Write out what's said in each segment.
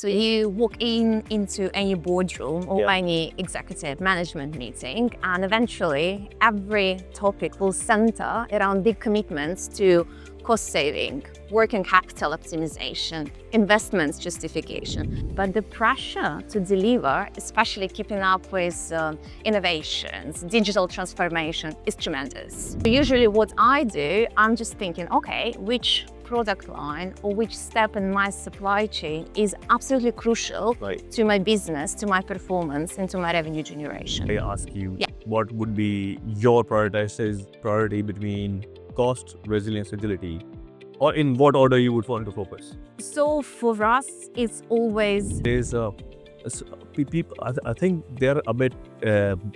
So you walk into any boardroom or Yeah. any executive management meeting, and eventually every topic will center around big commitments to cost saving, working capital optimization, investments justification. But the pressure to deliver, especially keeping up with innovations, digital transformation, is tremendous. Usually what I do, I'm just thinking, okay, which product line or which step in my supply chain is absolutely crucial to my business, to my performance, and to my revenue generation. I ask you, what would be your priority between cost, resilience, agility, or in what order you would want to focus? So for us, it's always There's people. I think they're a bit.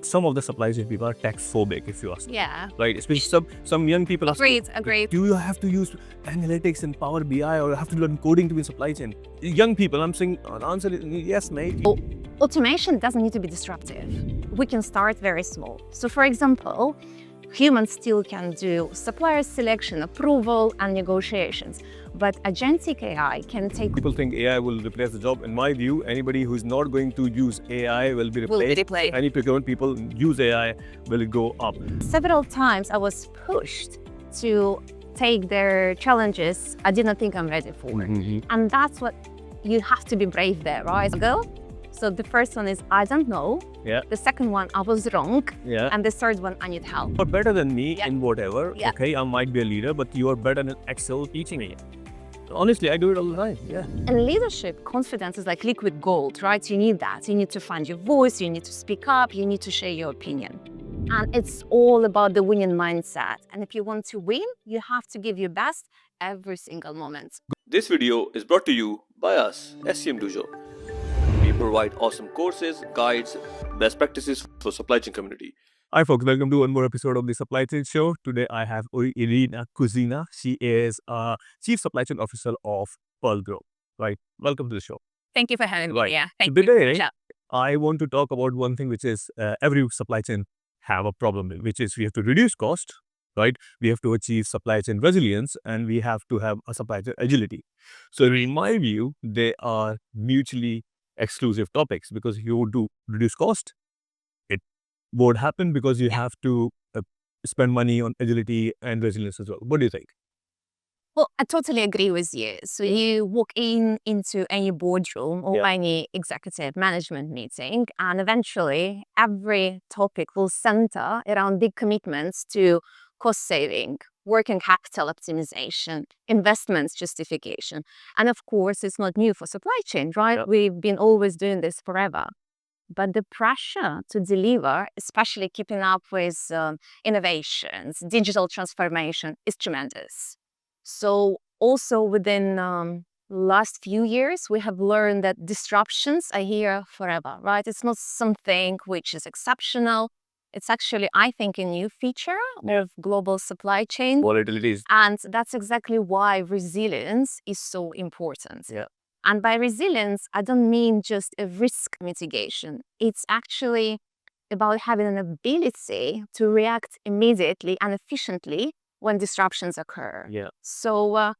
Some of the supply chain people are tech-phobic, if you ask. Right. Especially some young people ask. agreed. Do you have to use analytics and Power BI, or have to learn coding to be in supply chain? Young people, I'm saying, the answer is yes, mate. Automation doesn't need to be disruptive. We can start very small. So for example, humans still can do supplier selection, approval, and negotiations. But Agentic AI can take... People think AI will replace the job. In my view, anybody who's not going to use AI will be replaced. Any procurement people use AI will go up. Several times I was pushed to take their challenges I didn't think I'm ready for. And that's what you have to be brave there, right? So the first one is, I don't know. Yeah. The second one, I was wrong. Yeah. And the third one, I need help. You're better than me in whatever. Yeah. Okay, I might be a leader, but you are better than Excel teaching me. Honestly, I do it all the time. Yeah. And leadership, confidence is like liquid gold, right? You need that. You need to find your voice, you need to speak up, you need to share your opinion. And it's all about the winning mindset. And if you want to win, you have to give your best every single moment. This video is brought to you by us, SCM Dojo. We provide awesome courses, guides, best practices for supply chain community. Hi folks, welcome to one more episode of the Supply Chain Show. Today I have Irina. She is a Chief Supply Chain Officer of Pearl Group. Right, welcome to the show. Thank you for having me. Yeah, thank you. Today, I want to talk about one thing which is every supply chain have a problem with, which is we have to reduce cost, right? We have to achieve supply chain resilience, and we have to have a supply chain agility. So in my view, they are mutually exclusive topics, because if you do reduce cost, it won't happen because you have to spend money on agility and resilience as well. What do you think? Well, I totally agree with you. So you walk into any boardroom or any executive management meeting, and eventually every topic will center around big commitments to cost saving, working capital optimization, investments justification. And of course, it's not new for supply chain, right? Yeah. We've been always doing this forever. But the pressure to deliver, especially keeping up with innovations, digital transformation, is tremendous. So also within last few years, we have learned that disruptions are here forever, right? It's not something which is exceptional. It's actually, I think, a new feature of global supply chain. Volatilities. And that's exactly why resilience is so important. Yeah. And by resilience, I don't mean just a risk mitigation. It's actually about having an ability to react immediately and efficiently when disruptions occur. Yeah. So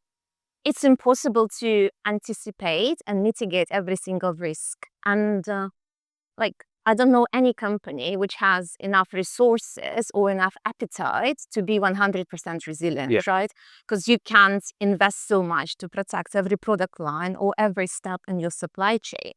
it's impossible to anticipate and mitigate every single risk. And I don't know any company which has enough resources or enough appetite to be 100% resilient, right? Because you can't invest so much to protect every product line or every step in your supply chain.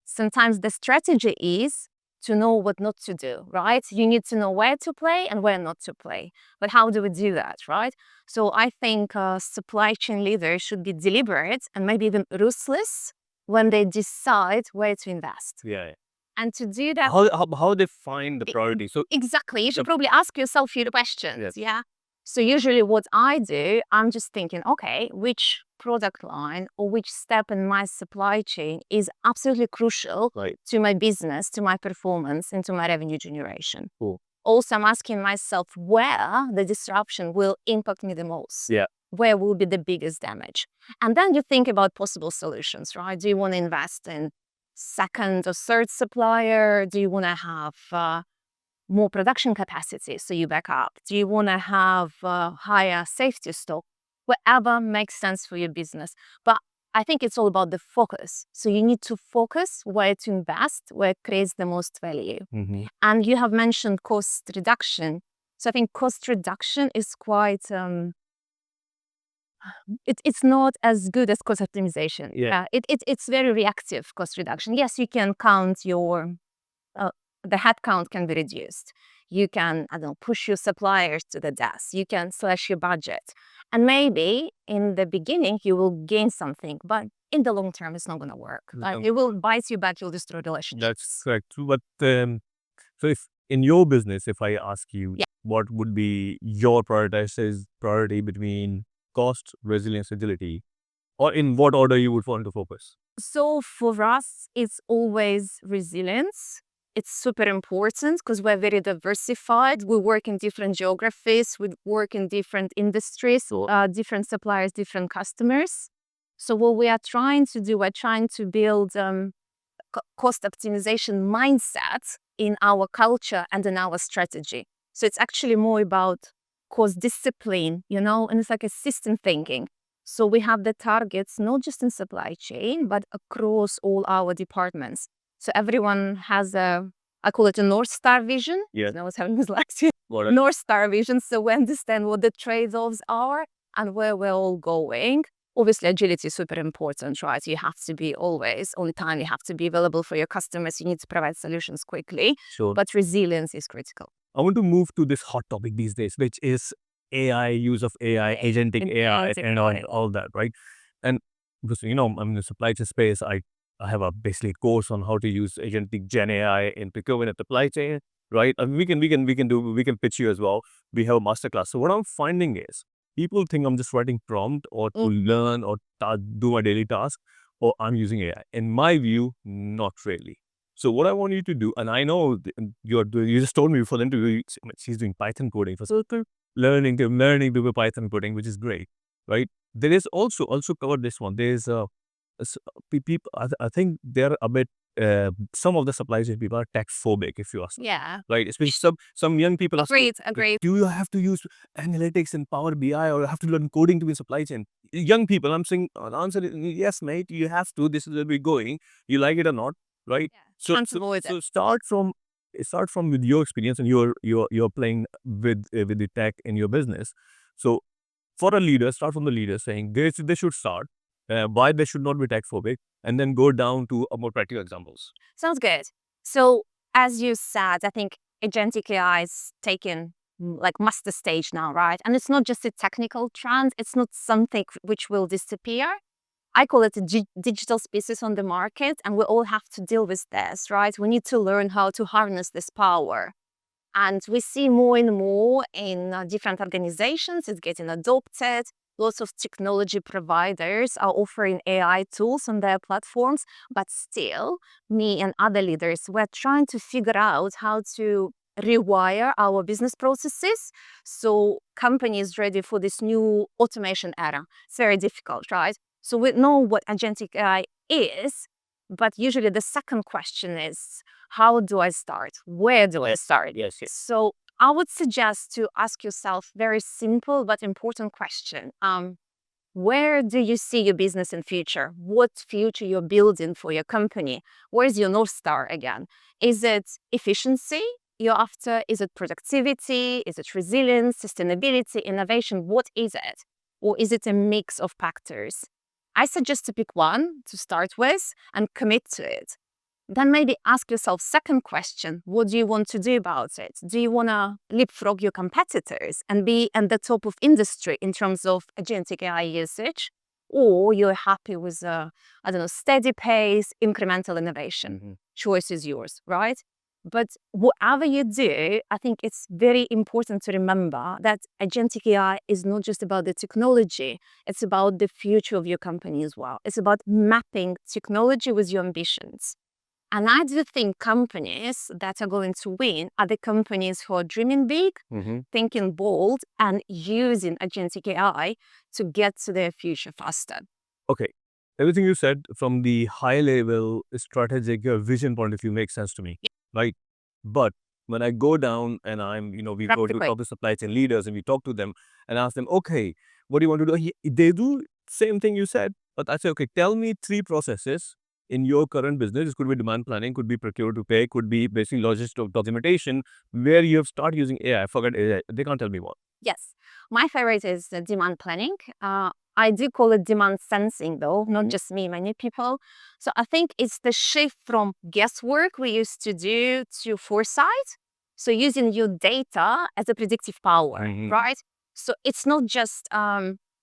Sometimes the strategy is to know what not to do, right? You need to know where to play and where not to play. But how do we do that, right? So I think supply chain leaders should be deliberate and maybe even ruthless when they decide where to invest. Yeah. And to do that... How they find the priority? So exactly. You should probably ask yourself a few questions. Yeah. So usually what I do, I'm just thinking, okay, which product line or which step in my supply chain is absolutely crucial to my business, to my performance, and to my revenue generation. Cool. Also, I'm asking myself where the disruption will impact me the most. Yeah. Where will be the biggest damage? And then you think about possible solutions, right? Do you want to invest in second or third supplier? Do you want to have more production capacity so you back up? Do you want to have higher safety stock? Whatever makes sense for your business. But I think it's all about the focus. So you need to focus where to invest, where it creates the most value. And you have mentioned cost reduction. So I think cost reduction is quite, it's not as good as cost optimization. It's very reactive cost reduction. Yes, you can count your, the headcount can be reduced. You can, I don't know, push your suppliers to the desk. You can slash your budget. And maybe in the beginning you will gain something, but in the long term it's not going to work. It will bite you back, you'll destroy relationships. That's correct. But so if in your business, if I ask you, what would be your priority between cost, resilience, agility, or in what order you would want to focus? So for us, it's always resilience. It's super important because we're very diversified. We work in different geographies, we work in different industries, different suppliers, different customers. So what we are trying to do, we're trying to build cost optimization mindset in our culture and in our strategy. So it's actually more about cost discipline, and it's like a system thinking. So we have the targets not just in supply chain, but across all our departments. So everyone has I call it a North Star vision. Yeah. I was having dyslexia. North Star vision. So we understand what the trade-offs are and where we're all going. Obviously, agility is super important, right? You have to be always on time. You have to be available for your customers. You need to provide solutions quickly. Sure. But resilience is critical. I want to move to this hot topic these days, which is AI, use of AI, agentic AI, and all that, right? And because, I'm in the supply chain space, I have a basically course on how to use agentic Gen AI in procurement and supply chain, right? And we can pitch you as well. We have a masterclass. So what I'm finding is people think I'm just writing prompt or to learn or do my daily task, or I'm using AI. In my view, not really. So what I want you to do, and I know you just told me before the interview, she's doing Python coding for certain, learning to do Python coding, which is great, right? There is also covered this one. There's people. I think they're a bit. Some of the supply chain people are tech-phobic, if you ask me. Yeah. Right. Especially some young people ask, Agreed. do you have to use analytics and Power BI, or have to learn coding to be in supply chain? Young people, I'm saying, the answer is yes, mate. You have to. This is where we're going. You like it or not, right? So start from with your experience, and you're playing with the tech in your business. So for a leader, start from the leader saying they should start, why they should not be tech phobic, and then go down to a more practical examples. Sounds good. So as you said, I think agentic AI is taken like master stage now, right? And it's not just a technical trend. It's not something which will disappear. I call it a digital species on the market, and we all have to deal with this, right? We need to learn how to harness this power. And we see more and more in different organizations, it's getting adopted. Lots of technology providers are offering AI tools on their platforms, but still, me and other leaders, we're trying to figure out how to rewire our business processes so companies ready for this new automation era. It's very difficult, right? So we know what agentic AI is, but usually the second question is, how do I start? Where do I start? Yes. So I would suggest to ask yourself very simple but important question. Where do you see your business in future? What future you're building for your company? Where's your North Star again? Is it efficiency you're after? Is it productivity? Is it resilience, sustainability, innovation? What is it? Or is it a mix of factors? I suggest to pick one to start with and commit to it. Then maybe ask yourself second question, what do you want to do about it? Do you want to leapfrog your competitors and be at the top of industry in terms of agentic AI usage? Or you're happy with steady pace, incremental innovation? Choice is yours, right? But whatever you do, I think it's very important to remember that agentic AI is not just about the technology, it's about the future of your company as well. It's about mapping technology with your ambitions. And I do think companies that are going to win are the companies who are dreaming big, thinking bold, and using agentic AI to get to their future faster. Okay. Everything you said from the high level strategic vision point of view makes sense to me, right? But when I go down and we go to talk to supply chain leaders and we talk to them and ask them, okay, what do you want to do? They do same thing you said, But I say, okay, tell me 3 processes in your current business. It could be demand planning, could be procure to pay, could be basically logistics documentation, where you have started using AI. Forget AI. They can't tell me what. Yes. My favorite is demand planning. I do call it demand sensing, though, not just me, many people. So I think it's the shift from guesswork we used to do to foresight. So using your data as a predictive power, right? So it's not just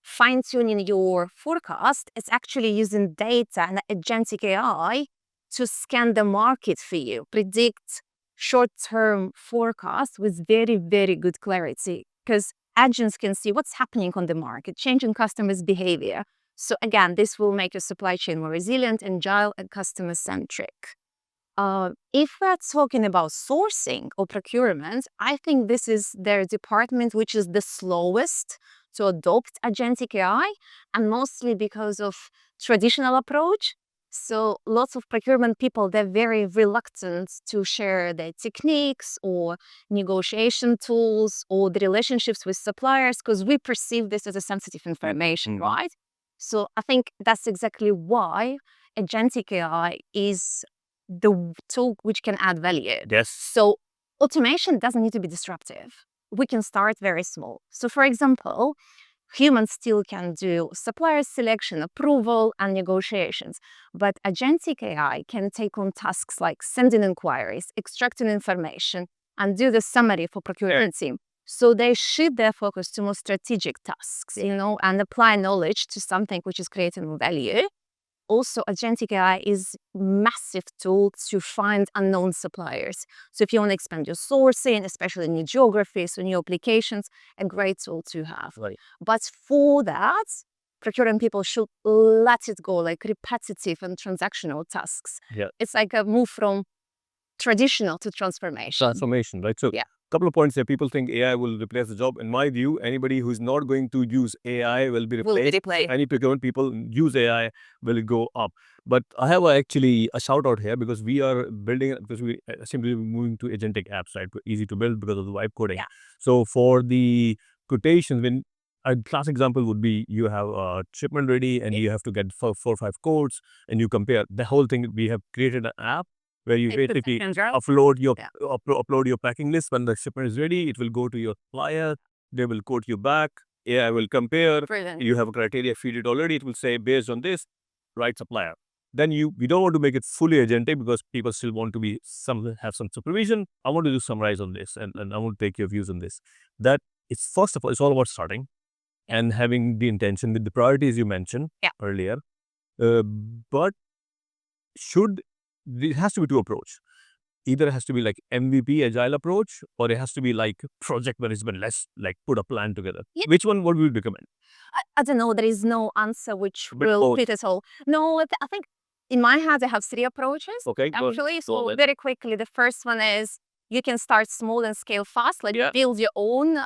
fine tuning your forecast, it's actually using data and agentic AI to scan the market for you, predict short-term forecast with very, very good clarity, because agents can see what's happening on the market, changing customers' behavior. So again, this will make your supply chain more resilient, agile, and customer-centric. If we're talking about sourcing or procurement, I think this is their department which is the slowest to adopt agentic AI, and mostly because of traditional approach. So lots of procurement people, they're very reluctant to share their techniques or negotiation tools or the relationships with suppliers, because we perceive this as a sensitive information, right? So I think that's exactly why agentic AI is the tool which can add value. Yes. So automation doesn't need to be disruptive. We can start very small. So for example, humans still can do supplier selection, approval, and negotiations. But agentic AI can take on tasks like sending inquiries, extracting information, and do the summary for procurement team. So they shift their focus to more strategic tasks, and apply knowledge to something which is creating more value. Also, agentic AI is a massive tool to find unknown suppliers. So if you want to expand your sourcing, especially new geographies or new applications, a great tool to have. Right. But for that, procurement people should let it go, like repetitive and transactional tasks. Yeah. It's like a move from traditional to transformation. Transformation, right? So Yeah. couple of points here. People think AI will replace the job. In my view, anybody who's not going to use AI will be replaced. Any procurement people use AI will go up. But I have actually a shout out here, because we are building, because we simply moving to agentic apps, right? Easy to build because of the vibe coding. Yeah. So for the quotations, when a class example would be, you have a shipment ready and you have to get 4 or 5 quotes and you compare the whole thing. We have created an app where you basically upload your packing list. When the shipment is ready, it will go to your supplier. They will quote you back. AI will compare. Brilliant. You have a criteria, feed it already. It will say, based on this, right supplier. Then we don't want to make it fully agentic, because people still want to have some supervision. I want to just summarize on this, and I want to take your views on this. That it's, first of all, it's all about starting and having the intention with the priorities you mentioned earlier. But it has to be 2 approach. Either it has to be like MVP agile approach, or it has to be like project management. Let's like put a plan together. Yeah. Which one would we recommend? I don't know. There is no answer which But will both. fit us all. No, I think in my head, I have 3 approaches. Okay, go Actually, so ahead. very quickly, the first one is you can start small and scale fast, like build your own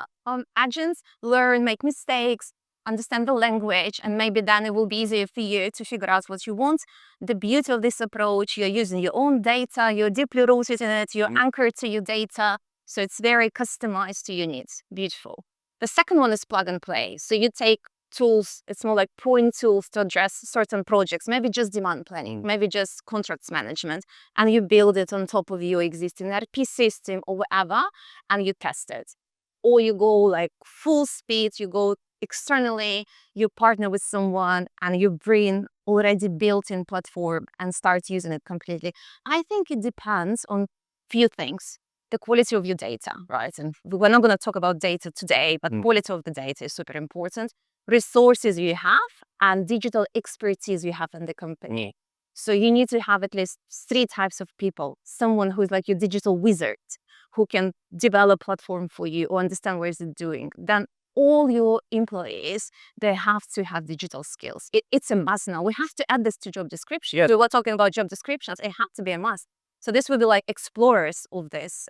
agents, learn, make mistakes, understand the language, and maybe then it will be easier for you to figure out what you want. The beauty of this approach, you're using your own data, you're deeply rooted in it, you're anchored to your data, so it's very customized to your needs. Beautiful. The second one is plug and play. So you take tools, it's more like point tools to address certain projects, maybe just demand planning, maybe just contracts management, and you build it on top of your existing ERP system or whatever, and you test it. Or you go like full speed, you go externally, you partner with someone and you bring already built-in platform and start using it completely. I think it depends on few things. The quality of your data, right? And we're not going to talk about data today, but quality of the data is super important. Resources you have and digital expertise you have in the company. So you need to have at least 3 types of people. Someone who's like your digital wizard, who can develop platform for you or understand what it's doing. Then all your employees, they have to have digital skills. It's a must now. We have to add this to job description. Yes. We were talking about job descriptions. It has to be a must. So this will be like explorers of this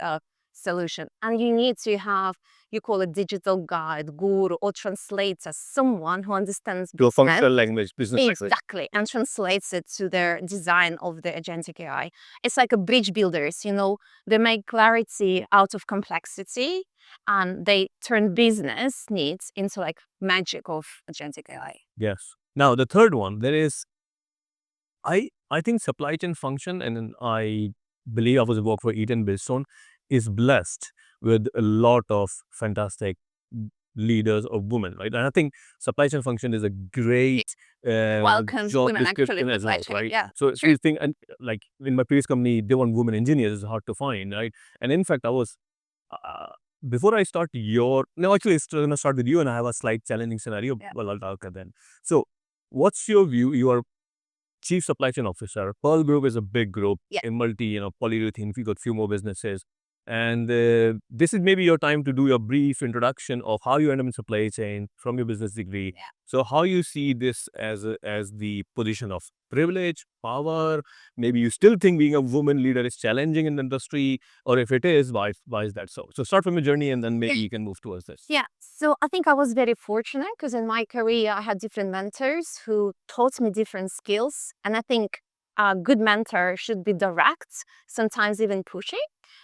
solution. And you need to have, you call it digital guide, guru, or translator, someone who understands Your business. functional language, business language. Exactly, and translates it to their design of the agentic AI. It's like a bridge builders, they make clarity out of complexity, and they turn business needs into like magic of agentic AI. Yes. Now, the third one, there is, I think supply chain function, and then I believe I was work for Eaton Bridgestone, is blessed with a lot of fantastic leaders of women, right? And I think supply chain function is a great Welcomes job women actually description in as supply well, chain. right? Yeah, So if you think, and like in my previous company, they want women engineers, it's hard to find, right? And in fact, I was before I start your no, actually, it's going to start with you, and I have a slight challenging scenario. Yeah. Well, I'll talk then. So, what's your view? You are Chief Supply Chain Officer. Pearl Group is a big group Yeah. in polyurethane. We got few more businesses. And this is maybe your time to do your brief introduction of how you end up in supply chain from your business degree. Yeah. So how you see this as the position of privilege, power? Maybe you still think being a woman leader is challenging in the industry, or if it is, why is that so? So start from your journey, and then maybe you can move towards this. Yeah, so I think I was very fortunate because in my career I had different mentors who taught me different skills. And I think a good mentor should be direct, sometimes even pushing,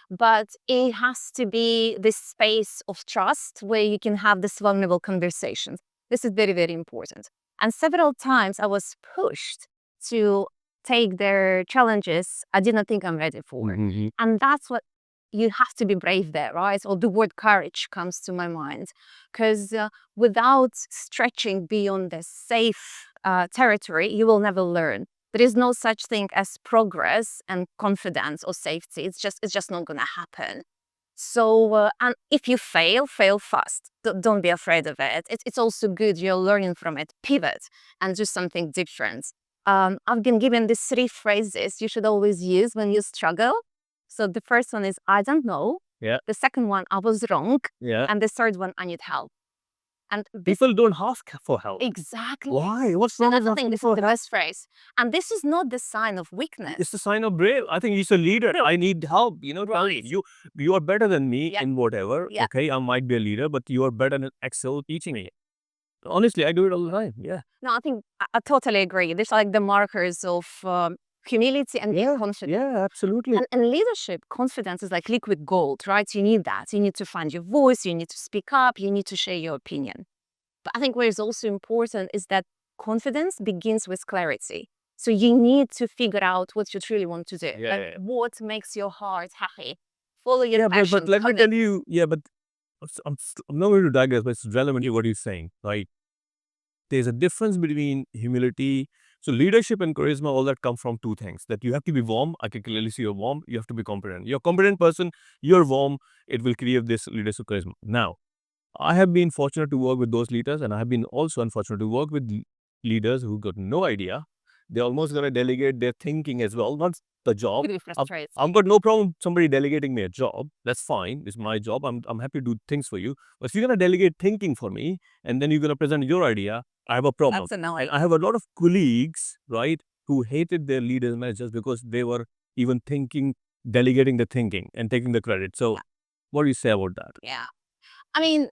but it has to be this space of trust where you can have this vulnerable conversations. This is very, very important. And several times I was pushed to take their challenges I didn't think I'm ready for. And that's what you have to be brave there, right? Or the word courage comes to my mind, because without stretching beyond the safe territory, you will never learn. There is no such thing as progress and confidence or safety. It's just not going to happen. So, and if you fail fast. Don't be afraid of it. It's also good. You're learning from it. Pivot and do something different. I've been given these 3 phrases you should always use when you struggle. So the first one is, I don't know. Yeah. The second one, I was wrong. Yeah. And the third one, I need help. And People don't ask for help. Exactly. Why? What's wrong And with I think asking this for is the help? best phrase. And this is not the sign of weakness. It's a sign of brave. I think he's a leader. No. I need help. Tell me, Right. you are better than me Yeah. in whatever. Yeah. Okay, I might be a leader, but you are better than Excel teaching me. Honestly, I do it all the time. Yeah. No, I think I totally agree. These are like the markers of humility and confidence. Yeah, absolutely. And leadership, confidence is like liquid gold, right? You need that. You need to find your voice. You need to speak up. You need to share your opinion. But I think what is also important is that confidence begins with clarity. So you need to figure out what you truly want to do. Yeah. What makes your heart happy. Follow your passion. But let me tell you, but I'm not going to digress, but it's relevant to what you're saying, right? There's a difference between humility. So leadership and charisma, all that come from 2 things. That you have to be warm. I can clearly see you're warm. You have to be competent. You're a competent person. You're warm. It will create this leadership charisma. Now, I have been fortunate to work with those leaders, and I have been also unfortunate to work with leaders who got no idea. They're almost going to delegate their thinking as well, not the job. I've got no problem somebody delegating me a job. That's fine. It's my job. I'm happy to do things for you. But if you're going to delegate thinking for me, and then you're going to present your idea, I have a problem. That's annoying. And I have a lot of colleagues, right, who hated their leaders and managers because they were even delegating the thinking and taking the credit. So what do you say about that? Yeah. I mean,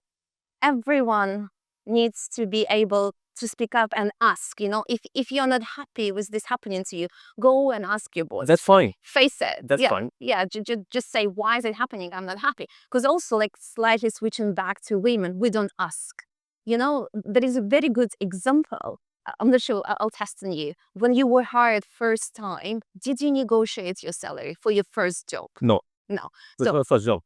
everyone needs to be able to speak up and ask. If you're not happy with this happening to you, go and ask your boss. That's fine. Face it. That's fine. Yeah, just say, why is it happening? I'm not happy. Because also, like, slightly switching back to women, we don't ask. There is a very good example. I'm not sure, I'll test on you. When you were hired first time, did you negotiate your salary for your first job? No. No. That's my first job.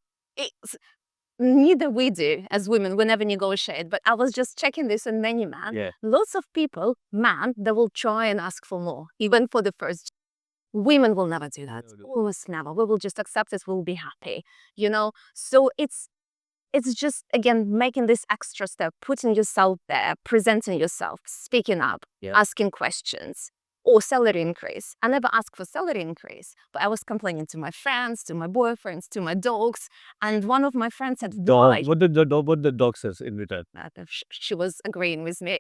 Neither we do as women. We never negotiate. But I was just checking this on many men. Yeah. Lots of people, men, they will try and ask for more, even for the first. Women will never do that. Almost never. We will just accept it. We'll be happy. So it's just, again, making this extra step, putting yourself there, presenting yourself, speaking up, asking questions. Or salary increase. I never asked for salary increase, but I was complaining to my friends, to my boyfriends, to my dogs. And one of my friends said, why? What the dog says in return? She was agreeing with me.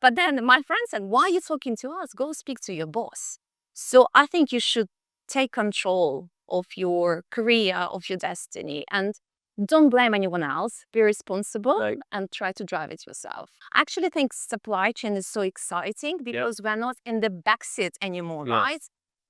But then my friend said, why are you talking to us? Go speak to your boss. So I think you should take control of your career, of your destiny, and don't blame anyone else. Be responsible and try to drive it yourself. I actually think supply chain is so exciting because we're not in the backseat anymore, right?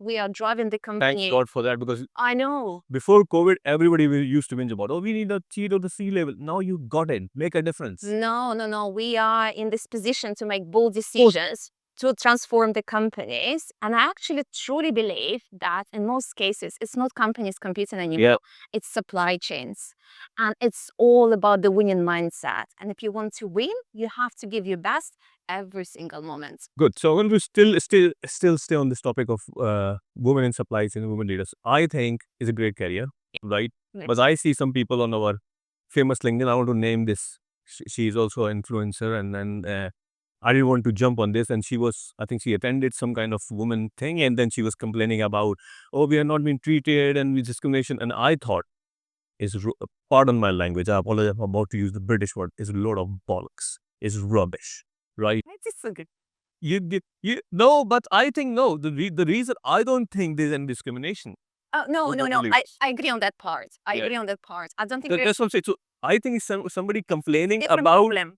We are driving the company. Thank God for that, because I know. before COVID, everybody used to binge about, oh, we need a seat of the C-level. Now you got it. Make a difference. No. We are in this position to make bold decisions to transform the companies. And I actually truly believe that in most cases, it's not companies competing anymore. Yeah. It's supply chains. And it's all about the winning mindset. And if you want to win, you have to give your best every single moment. Good. So I'm going to still stay on this topic of women in supply chain and women leaders. I think is a great career, right? Right. But I see some people on our famous LinkedIn. I want to name this. She's also an influencer, and then I didn't want to jump on this. And I think she attended some kind of woman thing, and then she was complaining about, oh, we are not being treated and with discrimination. And I thought, pardon my language, I apologize, I'm about to use the British word, is a load of bollocks, is rubbish, right? It's so good. No, but I think no. The reason I don't think there's any discrimination. No. believe I agree on that part. I Yeah. agree on that part. I don't think there's That's what I'm saying. So I think it's somebody complaining different about problem.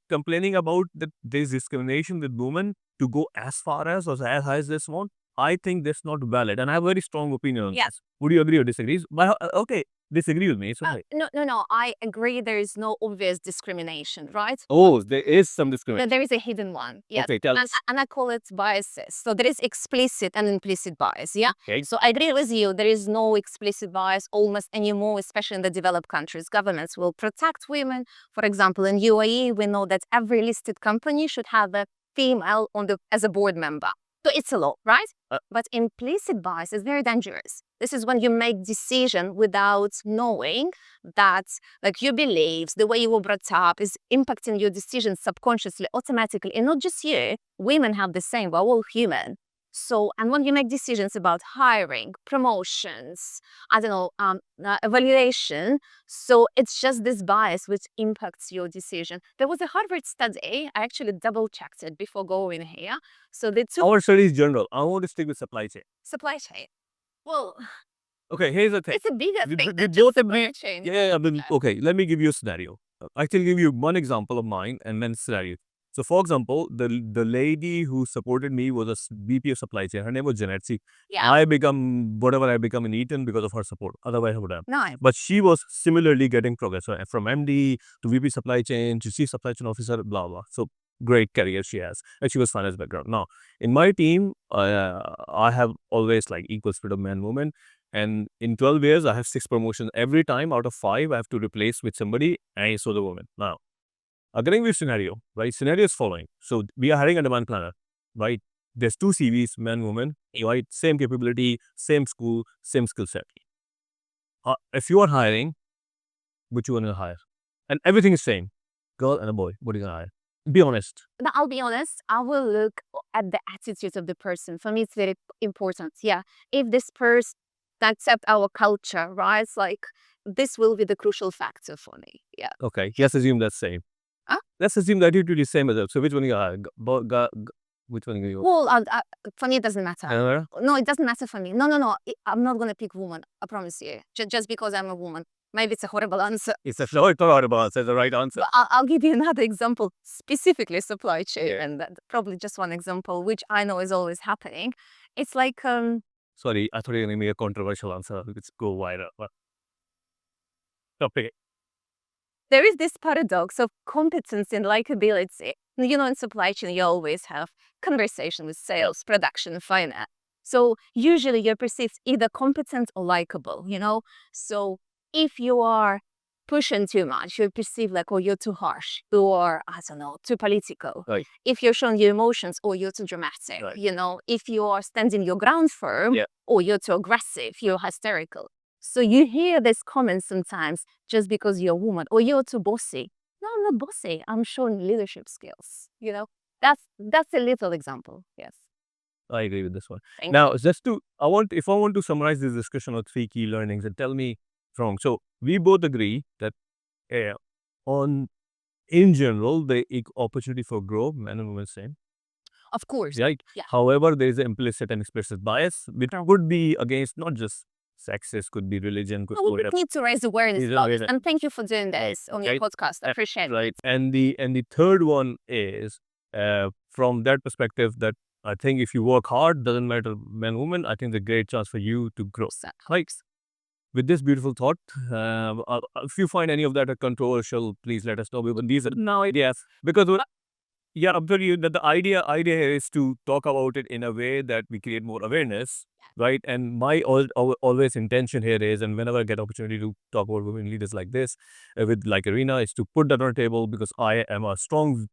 that there's discrimination with women to go as far as or as high as this one. I think that's not valid, and I have a very strong opinion on Yeah. this. Would you agree or disagree? But okay, disagree with me. It's okay. No. I agree there is no obvious discrimination, right? Oh, there is some discrimination. There is a hidden one. Yes. Okay, tell and, us. and I call it biases. So there is explicit and implicit bias. Yeah. Okay. So I agree with you. There is no explicit bias almost anymore, especially in the developed countries. Governments will protect women. For example, in UAE, we know that every listed company should have a female as a board member. So it's a law, right? But implicit bias is very dangerous. This is when you make decision without knowing that, like, your beliefs, the way you were brought up, is impacting your decisions subconsciously, automatically, and not just you. Women have the same. We're all human. So, and when you make decisions about hiring, promotions, I don't know, evaluation, so it's just this bias which impacts your decision. There was a Harvard study. I actually double checked it before going here. So they took Our study is general. I want to stick with supply chain. supply chain. Well, Okay, here's the thing. it's a bigger The- thing the- than the just both of supply chain. Yeah, but okay, let me give you a scenario. I can give you one example of mine and then scenario. So, for example, the lady who supported me was a VP of supply chain. Her name was Janet. See, Yeah. I become whatever I become in Eaton because of her support. Otherwise, I would have. No. But she was similarly getting progress. So from MD to VP supply chain to Chief Supply Chain Officer, blah blah. So great career she has, and she was finance background. Now, in my team, I have always like equal split of man woman. And in 12 years, I have 6 promotions. Every time out of 5, I have to replace with somebody, and I saw the woman. Now, getting this scenario, right? Scenario is following. So we are hiring a demand planner, right? There's 2 CVs, man, woman, right? Same capability, same school, same skill set. If you are hiring, which you want to hire? And everything is same. Girl and a boy, what are you going to hire? Be honest. But I'll be honest, I will look at the attitude of the person. For me, it's very important. Yeah. If this person accepts our culture, right? It's like, this will be the crucial factor for me. Yeah. Okay, let's assume that's same. Huh? Let's assume that it will be same as well. So which one you hire? Which one you Well, for me, it doesn't matter. hire? No, it doesn't matter for me. No. I'm not going to pick woman. I promise you. Just because I'm a woman. Maybe it's a horrible answer. It's a horrible answer. It's the right answer. But I'll give you another example, specifically supply chain, and probably just one example, which I know is always happening. It's like, Sorry, I thought you were going to make a controversial answer. Let's go wider. Topic. there is this paradox of competence and likability. You know, in supply chain, you always have conversation with sales, production, finance. So usually you're perceived either competent or likable, you know? So if you are pushing too much, you're perceived like, oh, you're too harsh, or, I don't know, too political. Right. If you're showing your emotions, or you're too dramatic, Right. you know? If you are standing your ground firm, or you're too aggressive, you're hysterical. So you hear this comment sometimes just because you're a woman, or you're too bossy. No, I'm not bossy. I'm showing leadership skills, you know? That's a little example, yes. I agree with this one. Thank Now, if I want to summarize this discussion of 3 key learnings and tell me wrong. So we both agree that in general, the opportunity for growth, men and women same. Of course. Right? Yeah. However, there is an implicit and explicit bias, which could be against not just sexist, could be religion, could No, we whatever. need to raise awareness about it. And thank you for doing this on your Right. podcast. I appreciate it. Right. And the third one is from that perspective that I think if you work hard, doesn't matter man, woman, I think it's a great chance for you to grow. Right. With this beautiful thought, if you find any of that controversial, please let us know. Because these are now ideas. Because yeah, I'm telling you that the idea here is to talk about it in a way that we create more awareness, right? And my always intention here is, and whenever I get opportunity to talk about women leaders like this, with like Irina, is to put that on the table, because I am a strong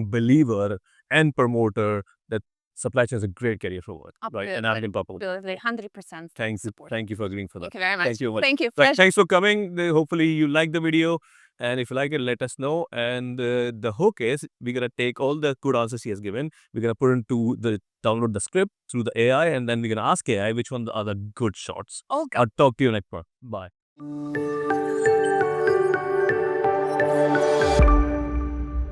believer and promoter that supply chain is a great career forward, right? And I've been talking about it. 100% Thank you for agreeing for that. Thank you very much. Thank you very much. Thank you. Right, thanks for coming. Hopefully you like the video. And if you like it, let us know. And the hook is, we're going to take all the good answers he has given. We're going to put into download the script through the AI. And then we're going to ask AI which one are the good shots. Okay. I'll talk to you next part. Bye.